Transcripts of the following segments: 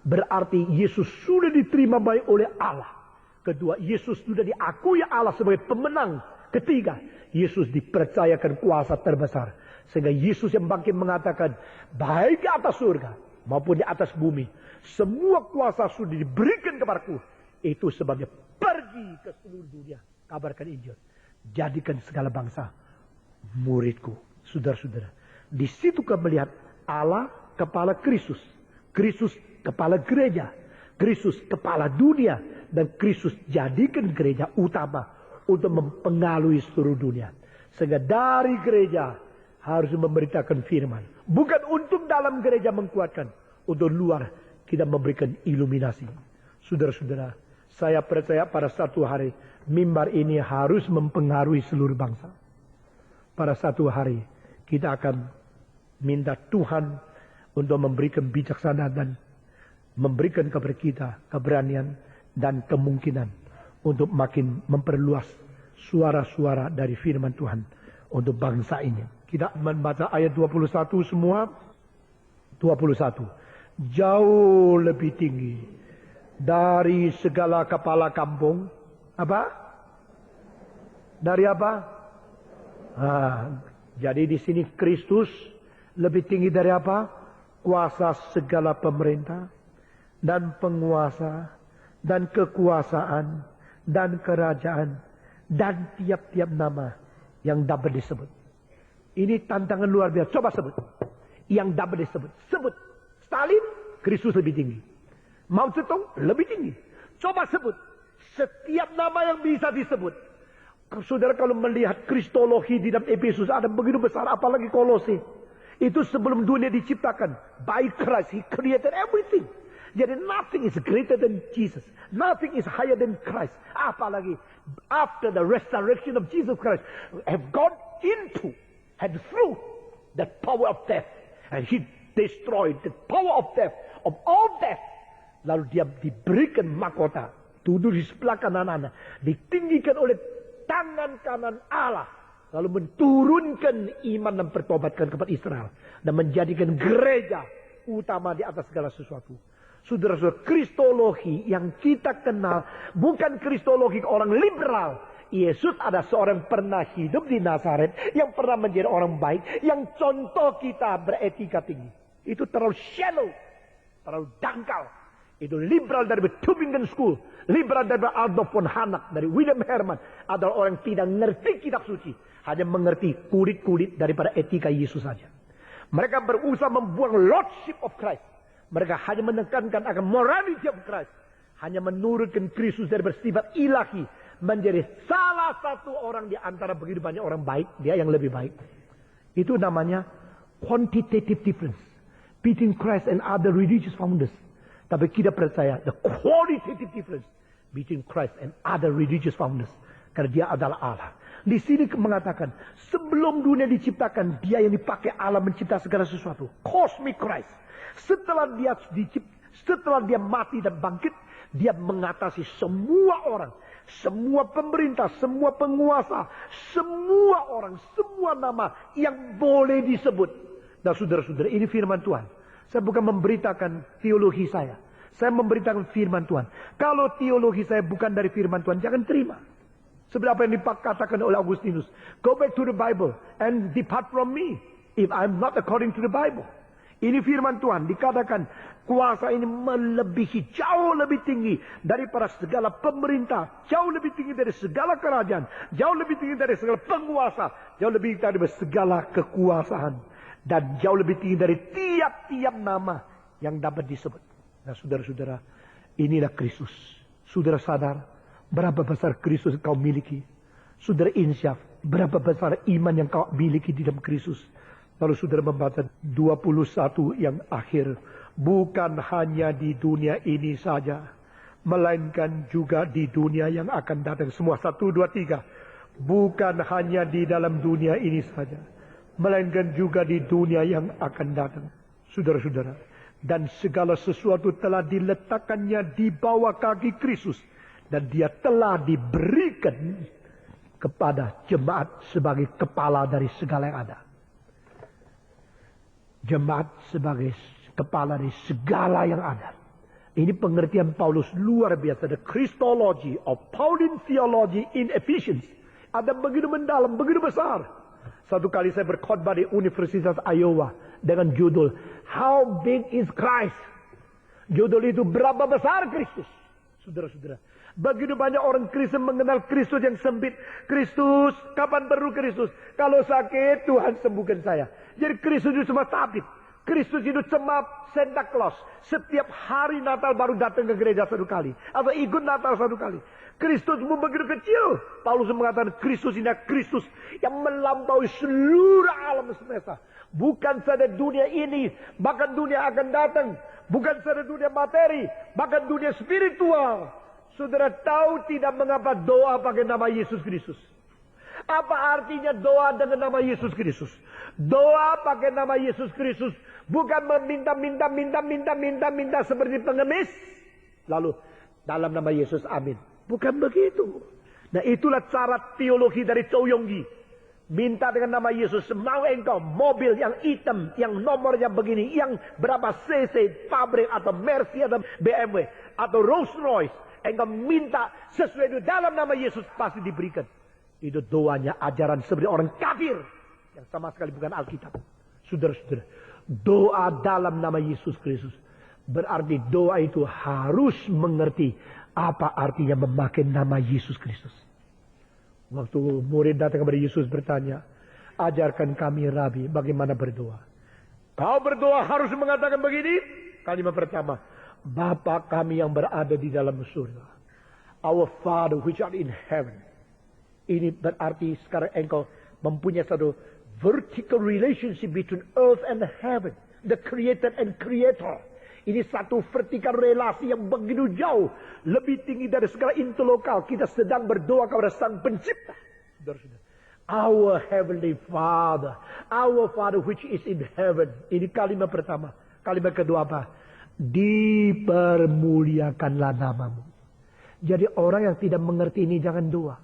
berarti Yesus sudah diterima baik oleh Allah. Kedua, Yesus sudah diakui Allah sebagai pemenang. Ketiga, Yesus dipercayakan kuasa terbesar. Sehingga Yesus yang bangkit mengatakan, baik di atas surga maupun di atas bumi, semua kuasa sudah diberikan kepadaku. Itu sebabnya pergi ke seluruh dunia, kabarkan Injil. Jadikan segala bangsa muridku. Saudara-saudara, di situ kau melihat Allah kepala Kristus, Kristus kepala gereja, Kristus kepala dunia, dan Kristus jadikan gereja utama untuk mempengaruhi seluruh dunia. Sehingga dari gereja harus memberitakan firman. Bukan untuk dalam gereja menguatkan, untuk luar kita memberikan iluminasi. Saudara-saudara, saya percaya pada satu hari mimbar ini harus mempengaruhi seluruh bangsa. Pada satu hari kita akan minta Tuhan untuk memberikan bijaksana dan memberikan kepada kita keberanian dan kemungkinan untuk makin memperluas suara-suara dari firman Tuhan untuk bangsa ini. Kita membaca ayat 21 semua. 21. Jauh lebih tinggi dari segala kepala kampung. Apa? Dari apa? Jadi di sini Kristus lebih tinggi dari apa? Kuasa segala pemerintah dan penguasa dan kekuasaan dan kerajaan dan tiap-tiap nama yang dapat disebut. Ini tantangan luar biasa. Coba sebut. Yang dapat disebut. Sebut. Stalin, Kristus lebih tinggi. Mao Zedong lebih tinggi. Coba sebut. Setiap nama yang bisa disebut. Saudara kalau melihat kristologi di dalam Efesus ada begitu besar, apalagi Kolose. Itu sebelum dunia diciptakan. By Christ, He created everything. Jadi nothing is greater than Jesus. Nothing is higher than Christ. Apalagi after the resurrection of Jesus Christ, have gone into and through the power of death. And He destroyed the power of death, of all death. Lalu dia diberikan mahkota. Duduk di sebelah kanan, ditinggikan oleh tangan kanan Allah. Lalu menturunkan iman dan pertobatkan kepada Israel. Dan menjadikan gereja utama di atas segala sesuatu. Saudara-saudara, kristologi yang kita kenal bukan kristologi orang liberal. Yesus ada seorang pernah hidup di Nazaret yang pernah menjadi orang baik, yang contoh kita beretika tinggi. Itu terlalu shallow, terlalu dangkal. Itu liberal dari Tübingen School, liberal dari Adolf von Harnack, dari Wilhelm Hermann, adalah orang yang tidak mengerti kitab suci, hanya mengerti kulit-kulit daripada etika Yesus saja. Mereka berusaha membuang Lordship of Christ. Mereka hanya menekankan akan morality of Christ. Hanya menurunkan Kristus dari bersifat ilahi. Menjadi salah satu orang di antara begitu banyak orang baik. Dia yang lebih baik. Itu namanya quantitative difference. Between Christ and other religious founders. Tapi kita percaya the qualitative difference. Between Christ and other religious founders. Karena dia adalah Allah. Di sini mengatakan. Sebelum dunia diciptakan. Dia yang dipakai Allah mencipta segala sesuatu. Cosmic Christ. Setelah dia mati dan bangkit, dia mengatasi semua orang, semua pemerintah, semua penguasa, semua orang, semua nama yang boleh disebut. Dan saudara-saudara, ini firman Tuhan. Saya bukan memberitakan teologi saya. Saya memberitakan firman Tuhan. Kalau teologi saya bukan dari firman Tuhan, jangan terima. Seperti apa yang dikatakan oleh Augustinus. Go back to the Bible and depart from me if I'm not according to the Bible. Ini firman Tuhan, dikatakan kuasa ini melebihi, jauh lebih tinggi daripada segala pemerintah, jauh lebih tinggi dari segala kerajaan, jauh lebih tinggi dari segala penguasa, jauh lebih tinggi dari segala kekuasaan, dan jauh lebih tinggi dari tiap-tiap nama yang dapat disebut. Nah saudara-saudara, inilah Kristus. Saudara sadar berapa besar Kristus kau miliki? Saudara insyaf, berapa besar iman yang kau miliki di dalam Kristus? Lalu saudara membaca 21 yang akhir. Bukan hanya di dunia ini saja. Melainkan juga di dunia yang akan datang. Semua 1, 2, 3. Bukan hanya di dalam dunia ini saja. Melainkan juga di dunia yang akan datang. Saudara-saudara. Dan segala sesuatu telah diletakkannya di bawah kaki Kristus. Dan dia telah diberikan kepada jemaat sebagai kepala dari segala yang ada. Jemaat sebagai kepala dari segala yang ada. Ini pengertian Paulus luar biasa. The Christology of Pauline theology in Ephesians. Ada begitu mendalam, begitu besar. Satu kali saya berkhotbah di Universitas Iowa dengan judul How Big is Christ? Judul itu berapa besar Kristus? Saudara-saudara, begitu banyak orang Kristen mengenal Kristus yang sempit. Kristus, kapan perlu Kristus? Kalau sakit, Tuhan sembuhkan saya. Jadi Kristus itu cuma tabib. Kristus itu cuma Santa Claus. Setiap hari Natal baru datang ke gereja satu kali. Atau ikut Natal satu kali. Kristusmu begitu kecil. Paulus mengatakan Kristus ini Kristus yang melampaui seluruh alam semesta. Bukan saja dunia ini, bahkan dunia akan datang. Bukan saja dunia materi, bahkan dunia spiritual. Saudara tahu tidak mengapa doa pakai nama Yesus Kristus? Apa artinya doa dengan nama Yesus Kristus? Doa pakai nama Yesus Kristus bukan meminta seperti pengemis. Lalu dalam nama Yesus amin. Bukan begitu. Nah itulah cara teologi dari Chow Yong-gi. Minta dengan nama Yesus, mau engkau mobil yang hitam, yang nomornya begini, yang berapa cc, pabrik atau Mercy atau BMW atau Rolls Royce. Engkau minta sesuai itu dalam nama Yesus pasti diberikan. Itu doanya ajaran seperti orang kafir yang sama sekali bukan Alkitab. Saudara-saudara, doa dalam nama Yesus Kristus berarti doa itu harus mengerti apa artinya memakai nama Yesus Kristus. Waktu murid datang kepada Yesus bertanya, ajarkan kami Rabi bagaimana berdoa. Kau berdoa harus mengatakan begini. Kalimat pertama, Bapa kami yang berada di dalam surga. Our Father which art in heaven. Ini berarti sekarang engkau mempunyai satu vertical relationship between earth and heaven. The creator and creator. Ini satu vertikal relasi yang begitu jauh. Lebih tinggi dari segala interlokal. Kita sedang berdoa kepada Sang Pencipta. Our Heavenly Father. Our Father which is in heaven. Ini kalimat pertama. Kalimat kedua apa? Dipermuliakanlah namamu. Jadi orang yang tidak mengerti ini jangan doa.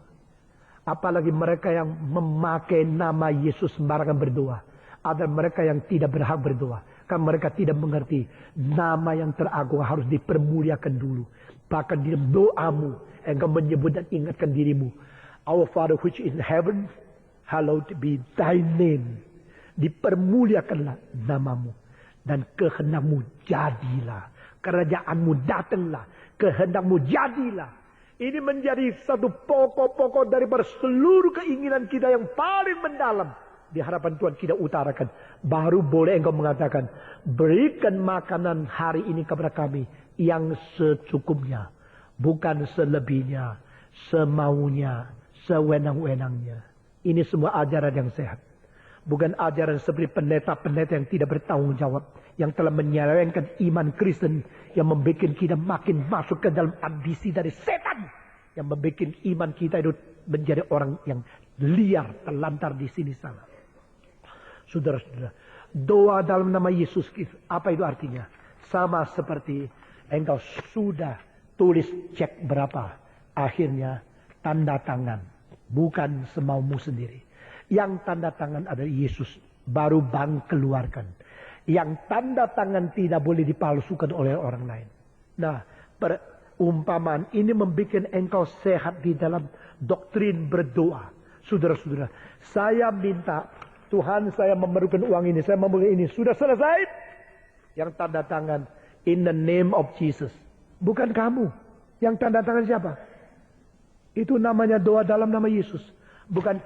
Apalagi mereka yang memakai nama Yesus sembarangan berdoa. Ada mereka yang tidak berhak berdoa. Karena mereka tidak mengerti nama yang teragung harus dipermuliakan dulu. Bahkan di dalam doamu engkau menyebut dan ingatkan dirimu. Our Father which is in heaven, hallowed be thy name. Dipermuliakanlah namamu. Dan kehendakmu jadilah. Kerajaanmu datanglah. Kehendakmu jadilah. Ini menjadi satu pokok-pokok daripada seluruh keinginan kita yang paling mendalam. Di hadapan Tuhan kita utarakan. Baru boleh engkau mengatakan. Berikan makanan hari ini kepada kami. Yang secukupnya. Bukan selebihnya. Semaunya. Sewenang-wenangnya. Ini semua ajaran yang sehat. Bukan ajaran seperti pendeta-pendeta yang tidak bertanggung jawab. Yang telah menyelewengkan iman Kristen. Yang membuat kita makin masuk ke dalam ambisi dari setan. Yang membuat iman kita itu menjadi orang yang liar, terlantar di sini sana. Saudara-saudara, doa dalam nama Yesus Kristus, apa itu artinya? Sama seperti engkau sudah tulis cek berapa. Akhirnya tanda tangan. Bukan semaumu sendiri. Yang tanda tangan adalah Yesus. Baru bank keluarkan. Yang tanda tangan tidak boleh dipalsukan oleh orang lain. Nah, perumpamaan ini membuat engkau sehat di dalam doktrin berdoa. Saudara-saudara, saya minta Tuhan, saya memerlukan uang ini, saya memerlukan ini. Sudah selesai? Yang tanda tangan in the name of Jesus. Bukan kamu. Yang tanda tangan siapa? Itu namanya doa dalam nama Yesus. Bukan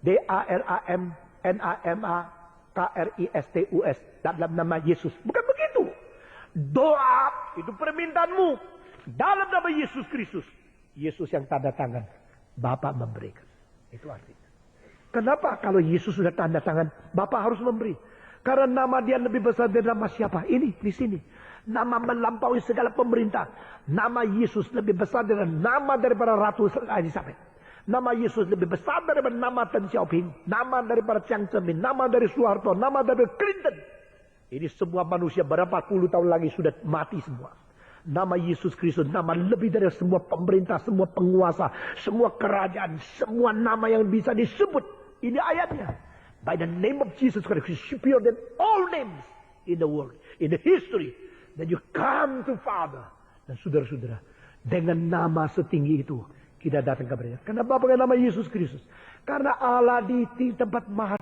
DARAMNAMAKRISTUS dalam nama Yesus. Bukan begitu. Doa itu permintaanmu dalam nama Yesus Kristus. Yesus yang tanda tangan. Bapa memberikan. Itu artinya. Kenapa kalau Yesus sudah tanda tangan, Bapa harus memberi? Karena nama dia lebih besar dari nama siapa? Ini, di sini. Nama melampaui segala pemerintah. Nama Yesus lebih besar dari nama daripada Ratu Elizabeth. Nama Yesus lebih besar daripada nama Tan Xiaoping. Nama daripada Chiang Zemin. Nama dari Soeharto. Nama dari Clinton. Ini semua manusia berapa puluh tahun lagi sudah mati semua. Nama Yesus Kristus, nama lebih dari semua pemerintah, semua penguasa, semua kerajaan, semua nama yang bisa disebut. Ini ayatnya. By the name of Jesus Christ, is superior than all names in the world, in the history. Then you come to Father. Dan saudara-saudara, dengan nama setinggi itu kita datang kepadanya. Kenapa pakai nama Yesus Kristus? Karena Allah di tempat maha